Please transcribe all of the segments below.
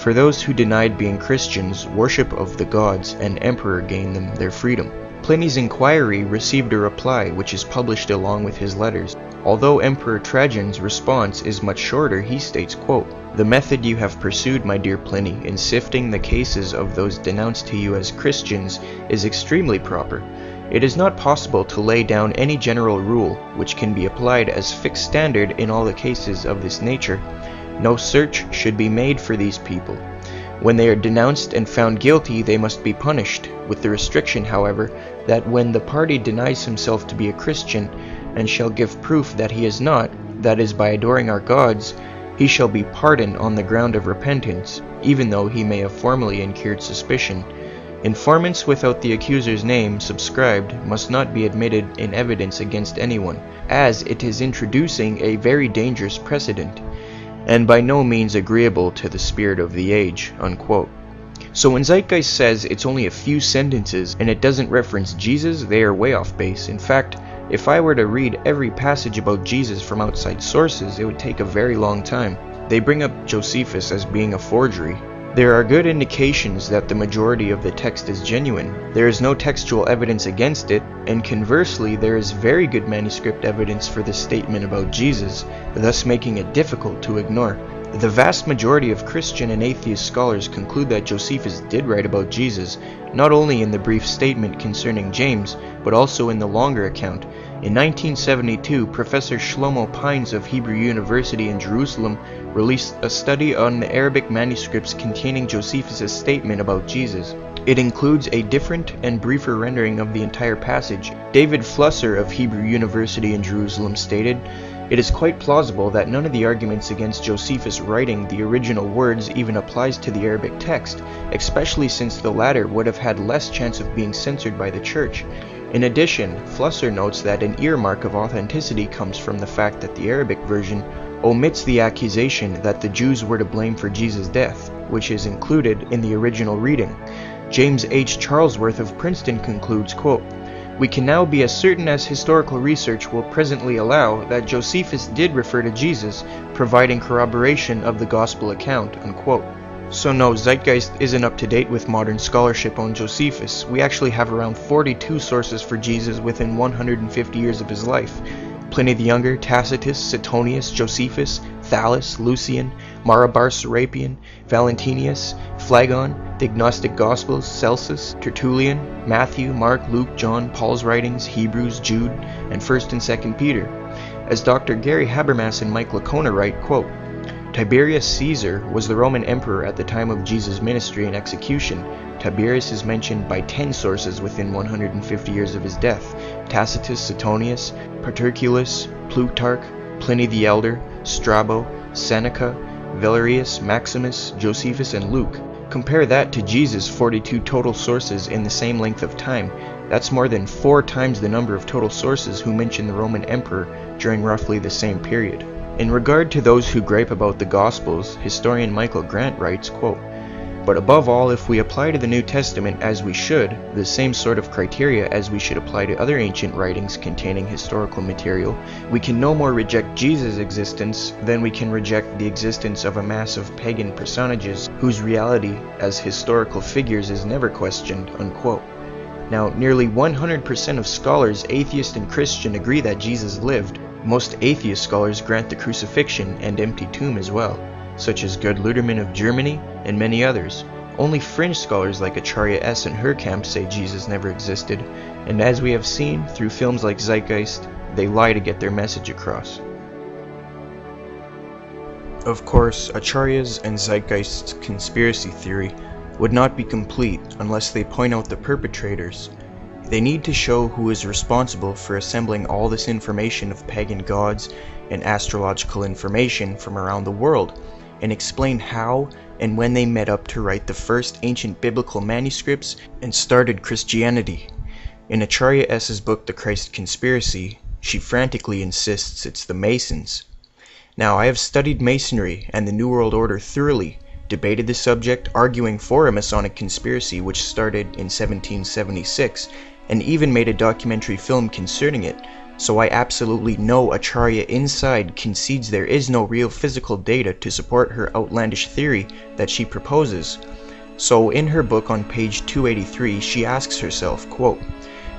For those who denied being Christians, worship of the gods and emperor gained them their freedom. Pliny's inquiry received a reply which is published along with his letters. Although Emperor Trajan's response is much shorter, he states, quote, "The method you have pursued, my dear Pliny, in sifting the cases of those denounced to you as Christians is extremely proper. It is not possible to lay down any general rule which can be applied as fixed standard in all the cases of this nature. No search should be made for these people. When they are denounced and found guilty, they must be punished, with the restriction, however, that when the party denies himself to be a Christian, and shall give proof that he is not, that is, by adoring our gods, he shall be pardoned on the ground of repentance, even though he may have formerly incurred suspicion. Informants without the accuser's name subscribed must not be admitted in evidence against anyone, as it is introducing a very dangerous precedent, and by no means agreeable to the spirit of the age," unquote. So when Zeitgeist says it's only a few sentences and it doesn't reference Jesus, they are way off base. In fact, if I were to read every passage about Jesus from outside sources, it would take a very long time. They bring up Josephus as being a forgery. There are good indications that the majority of the text is genuine. There is no textual evidence against it, and conversely, there is very good manuscript evidence for the statement about Jesus, thus making it difficult to ignore. The vast majority of Christian and atheist scholars conclude that Josephus did write about Jesus, not only in the brief statement concerning James, but also in the longer account. In 1972, Professor Shlomo Pines of Hebrew University in Jerusalem released a study on the Arabic manuscripts containing Josephus' statement about Jesus. It includes a different and briefer rendering of the entire passage. David Flusser of Hebrew University in Jerusalem stated, "It is quite plausible that none of the arguments against Josephus writing the original words even applies to the Arabic text, especially since the latter would have had less chance of being censored by the church." In addition, Flusser notes that an earmark of authenticity comes from the fact that the Arabic version omits the accusation that the Jews were to blame for Jesus' death, which is included in the original reading. James H. Charlesworth of Princeton concludes, quote, "We can now be as certain as historical research will presently allow that Josephus did refer to Jesus, providing corroboration of the gospel account," unquote. So no, Zeitgeist isn't up to date with modern scholarship on Josephus. We actually have around 42 sources for Jesus within 150 years of his life. Pliny the Younger, Tacitus, Suetonius, Josephus, Thallus, Lucian, Marabar Serapion, Valentinius, Phlegon, the Gnostic Gospels, Celsus, Tertullian, Matthew, Mark, Luke, John, Paul's writings, Hebrews, Jude, and 1st and 2nd Peter. As Dr. Gary Habermas and Mike Licona write, quote, "Tiberius Caesar was the Roman emperor at the time of Jesus' ministry and execution. Tiberius is mentioned by 10 sources within 150 years of his death: Tacitus, Suetonius, Paterculus, Plutarch, Pliny the Elder, Strabo, Seneca, Valerius, Maximus, Josephus, and Luke. Compare that to Jesus' 42 total sources in the same length of time. That's more than 4 times the number of total sources who mention the Roman emperor during roughly the same period." In regard to those who gripe about the Gospels, historian Michael Grant writes, quote, "But above all, if we apply to the New Testament, as we should, the same sort of criteria as we should apply to other ancient writings containing historical material, we can no more reject Jesus' existence than we can reject the existence of a mass of pagan personages whose reality as historical figures is never questioned," unquote. Now, nearly 100% of scholars, atheist and Christian, agree that Jesus lived. Most atheist scholars grant the crucifixion and empty tomb as well, such as Gerd Ludermann of Germany and many others. Only fringe scholars like Acharya S. and her camp say Jesus never existed, and as we have seen through films like Zeitgeist, they lie to get their message across. Of course, Acharya's and Zeitgeist's conspiracy theory would not be complete unless they point out the perpetrators. They need to show who is responsible for assembling all this information of pagan gods and astrological information from around the world, and explain how and when they met up to write the first ancient biblical manuscripts and started Christianity. In Acharya S.'s book The Christ Conspiracy, she frantically insists it's the Masons. Now, I have studied Masonry and the New World Order thoroughly, debated the subject, arguing for a Masonic conspiracy which started in 1776, and even made a documentary film concerning it, so I absolutely know Acharya inside concedes there is no real physical data to support her outlandish theory that she proposes. So in her book on page 283, she asks herself, quote,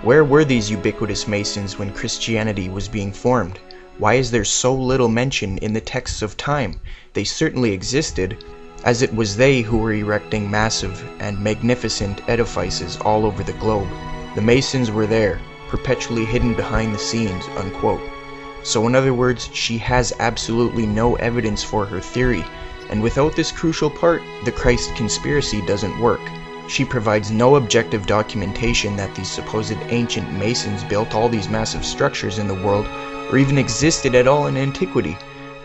"Where were these ubiquitous Masons when Christianity was being formed? Why is there so little mention in the texts of time? They certainly existed, as it was they who were erecting massive and magnificent edifices all over the globe. The Masons were there, perpetually hidden behind the scenes," unquote. So in other words, she has absolutely no evidence for her theory, and without this crucial part, the Christ conspiracy doesn't work. She provides no objective documentation that these supposed ancient Masons built all these massive structures in the world, or even existed at all in antiquity,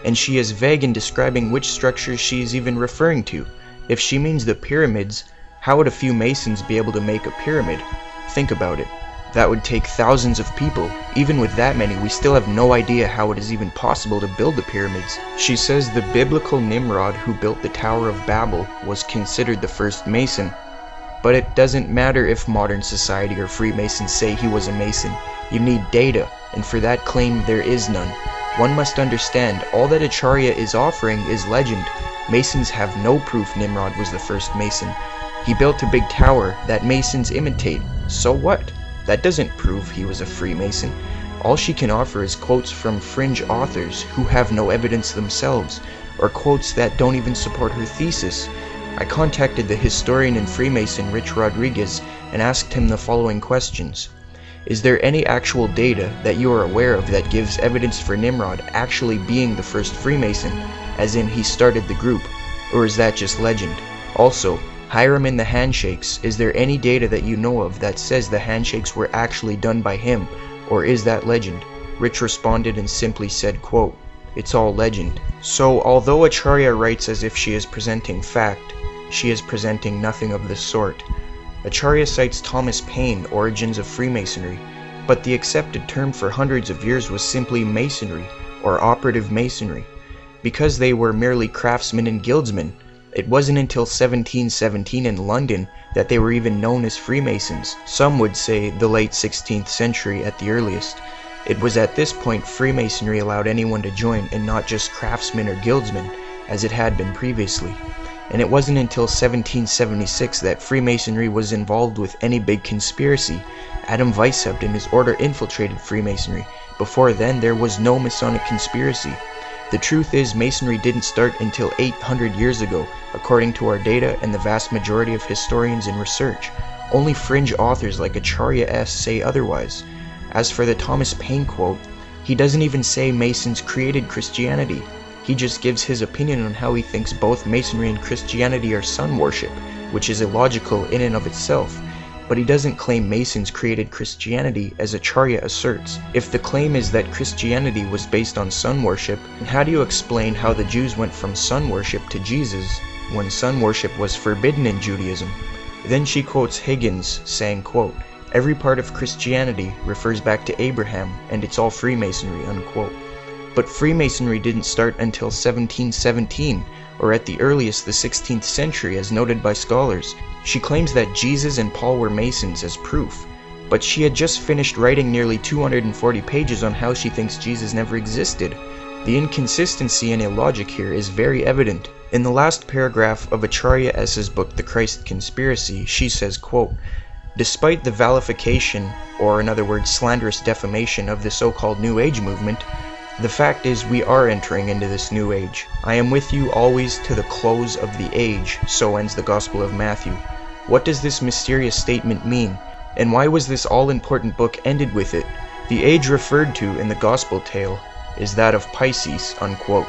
and she is vague in describing which structures she is even referring to. If she means the pyramids, how would a few Masons be able to make a pyramid? Think about it. That would take thousands of people. Even with that many, we still have no idea how it is even possible to build the pyramids. She says the biblical Nimrod who built the Tower of Babel was considered the first Mason. But it doesn't matter if modern society or Freemasons say he was a Mason. You need data, and for that claim there is none. One must understand, all that Acharya is offering is legend. Masons have no proof Nimrod was the first Mason. He built a big tower that Masons imitate. So what? That doesn't prove he was a Freemason. All she can offer is quotes from fringe authors who have no evidence themselves, or quotes that don't even support her thesis. I contacted the historian and Freemason Rich Rodriguez and asked him the following questions. Is there any actual data that you are aware of that gives evidence for Nimrod actually being the first Freemason, as in he started the group, or is that just legend? Also, Hiram and the handshakes, is there any data that you know of that says the handshakes were actually done by him, or is that legend? Rich responded and simply said, quote, "It's all legend." So although Acharya writes as if she is presenting fact, she is presenting nothing of the sort. Acharya cites Thomas Paine, Origins of Freemasonry, but the accepted term for hundreds of years was simply Masonry, or operative Masonry, because they were merely craftsmen and guildsmen. It wasn't until 1717 in London that they were even known as Freemasons. Some would say the late 16th century at the earliest. It was at this point Freemasonry allowed anyone to join, and not just craftsmen or guildsmen, as it had been previously. And it wasn't until 1776 that Freemasonry was involved with any big conspiracy. Adam Weishaupt and his order infiltrated Freemasonry. Before then, there was no Masonic conspiracy. The truth is, Masonry didn't start until 800 years ago, according to our data and the vast majority of historians and research. Only fringe authors like Acharya S. say otherwise. As for the Thomas Paine quote, he doesn't even say Masons created Christianity. He just gives his opinion on how he thinks both Masonry and Christianity are sun worship, which is illogical in and of itself. But he doesn't claim Masons created Christianity as Acharya asserts. If the claim is that Christianity was based on sun worship, how do you explain how the Jews went from sun worship to Jesus when sun worship was forbidden in Judaism? Then she quotes Higgins saying, quote, "Every part of Christianity refers back to Abraham, and it's all Freemasonry," unquote. But Freemasonry didn't start until 1717, or at the earliest the 16th century, as noted by scholars. She claims that Jesus and Paul were Masons as proof, but she had just finished writing nearly 240 pages on how she thinks Jesus never existed. The inconsistency and illogic here is very evident. In the last paragraph of Acharya S.'s book, The Christ Conspiracy, she says, quote, "Despite the vilification, or in other words, slanderous defamation of the so-called New Age movement, the fact is we are entering into this New Age. I am with you always to the close of the age," so ends the Gospel of Matthew. What does this mysterious statement mean? And why was this all-important book ended with it? The age referred to in the Gospel tale is that of Pisces, unquote.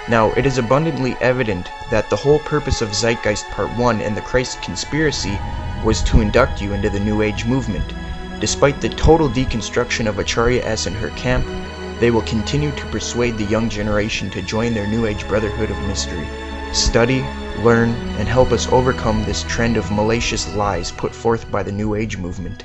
Now, it is abundantly evident that the whole purpose of Zeitgeist Part 1 and the Christ Conspiracy was to induct you into the New Age movement. Despite the total deconstruction of Acharya S. and her camp, they will continue to persuade the young generation to join their New Age Brotherhood of Mystery. Study, learn, and help us overcome this trend of malicious lies put forth by the New Age movement.